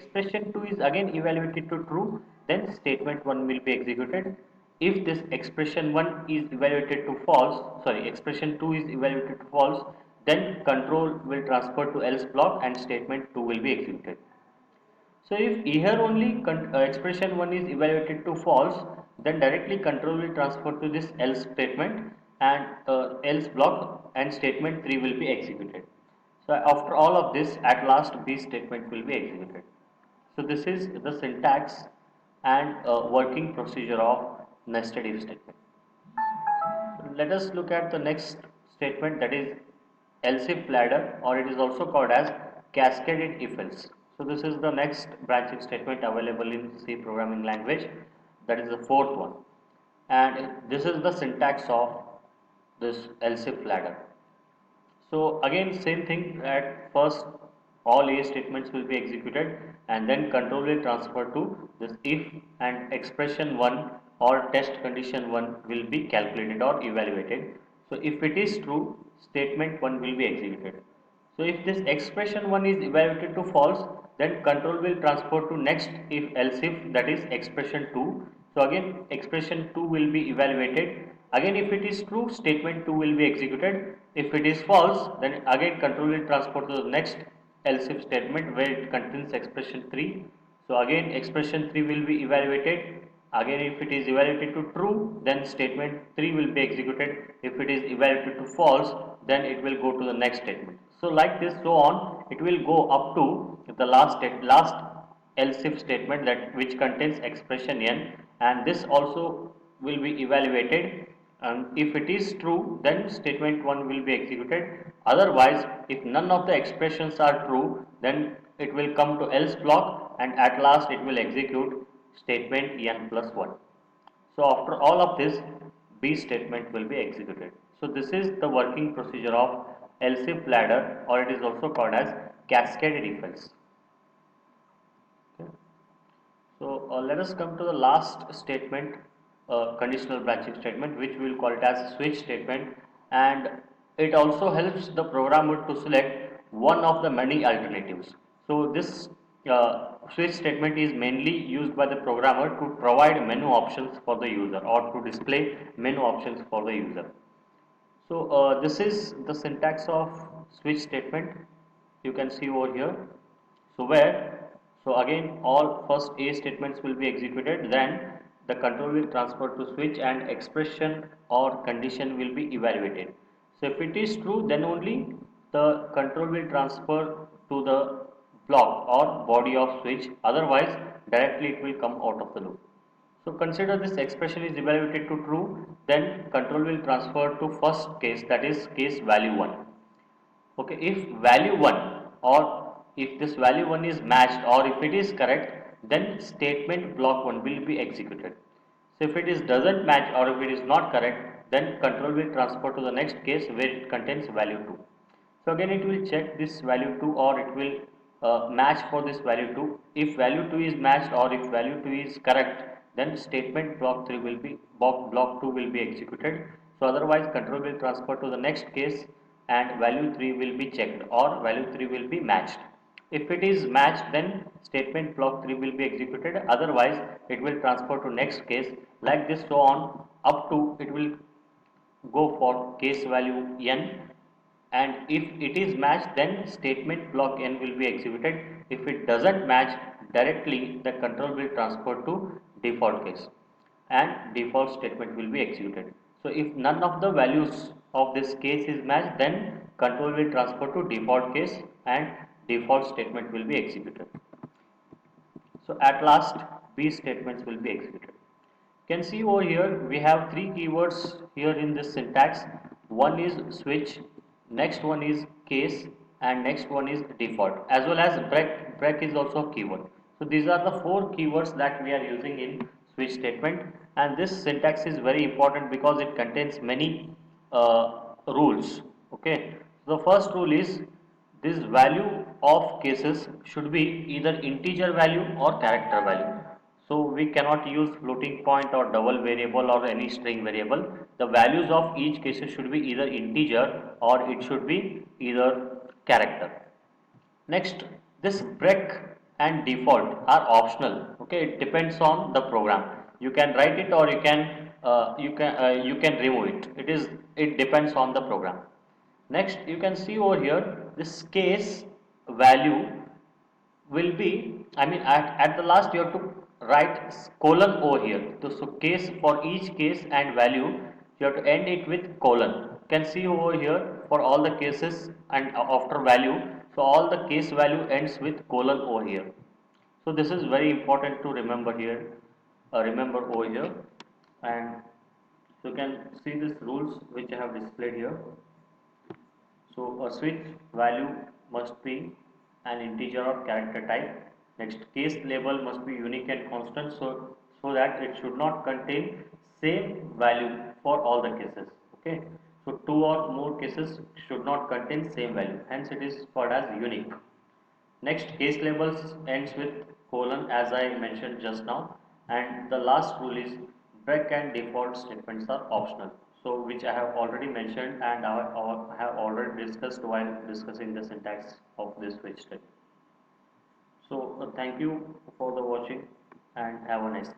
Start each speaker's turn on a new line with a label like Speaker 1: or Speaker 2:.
Speaker 1: expression 2 is again evaluated to true, then statement 1 will be executed. If this expression 1 is evaluated to false, sorry, expression 2 is evaluated to false, then control will transfer to else block and statement 2 will be executed. So if here only expression 1 is evaluated to false, then directly control will transfer to this else statement and else block and statement 3 will be executed. So after all of this, at last B statement will be executed. So this is the syntax and working procedure of nested if statement. Let us look at the next statement, that is else if ladder, or it is also called as cascaded if else. So this is the next branching statement available in C programming language, that is the fourth one, and this is the syntax of this else if ladder. So again same thing, at first all A statements will be executed and then control will transfer to this if, and expression 1 or test condition 1 will be calculated or evaluated. So if it is true, statement 1 will be executed. So if this expression 1 is evaluated to false, then control will transfer to next if else if, that is expression 2. So again expression 2 will be evaluated. Again if it is true, statement 2 will be executed. If it is false, then again control will transfer to the next else if statement where it contains expression 3. So again expression 3 will be evaluated. Again if it is evaluated to true, then statement 3 will be executed. If it is evaluated to false, then it will go to the next statement. So like this, so on, it will go up to the last else if statement, that which contains expression n, and this also will be evaluated. If it is true, then statement 1 will be executed. Otherwise, if none of the expressions are true, then it will come to else block and at last it will execute statement n plus 1. So after all of this, B statement will be executed. So this is the working procedure of else if ladder, or it is also called as cascaded if else. Okay. So let us come to the last statement, conditional branching statement, which we will call it as switch statement, and it also helps the programmer to select one of the many alternatives. So this switch statement is mainly used by the programmer to provide menu options for the user or to display menu options for the user. So this is the syntax of switch statement. You can see over here. So where, so again all first A statements will be executed, then the control will transfer to switch and expression or condition will be evaluated. So if it is true, then only the control will transfer to the block or body of switch, otherwise directly it will come out of the loop. So consider this expression is evaluated to true, then control will transfer to first case, that is case value 1. Okay, if value 1 or if this value 1 is matched or if it is correct, then statement block 1 will be executed. So if it is doesn't match or if it is not correct, then control will transfer to the next case where it contains value 2. So again it will check this value 2 or it will match for this value 2. If value 2 is matched or if value 2 is correct, then statement block 3 will be block 2 will be executed. So otherwise control will transfer to the next case and value 3 will be checked or value 3 will be matched. If it is matched, then statement block 3 will be executed, otherwise it will transfer to next case, like this, so on up to it will go for case value n, and if it is matched, then statement block n will be executed. If it doesn't match, directly the control will transfer to default case and default statement will be executed. So if none of the values of this case is matched, then control will transfer to default case and default statement will be executed. So at last B statements will be executed. You can see over here we have three keywords here in this syntax. One is switch, next one is case, and next one is default, as well as break. Break is also a keyword. So these are the four keywords that we are using in switch statement, and this syntax is very important because it contains many rules. Okay, so the first rule is this value of cases should be either integer value or character value. So we cannot use floating point or double variable or any string variable. The values of each cases should be either integer or it should be either character. Next, this break and default are optional. Okay, it depends on the program. You can write it or you can remove it. It depends on the program. Next, you can see over here this case value will be, I mean, at the last you have to write colon over here. So case, for each case and value you have to end it with colon. You can see over here for all the cases and after value, so all the case value ends with colon over here. So this is very important to remember here, remember over here. And so you can see these rules which I have displayed here. So a switch value must be an integer or character type. Next, case label must be unique and constant, so that it should not contain same value for all the cases. Okay. So two or more cases should not contain same value. Hence, it is called as unique. Next, case labels ends with colon as I mentioned just now, and the last rule is break and default statements are optional. So which I have already mentioned and I have already discussed while discussing the syntax of this switch step. So thank you for the watching and have a nice day.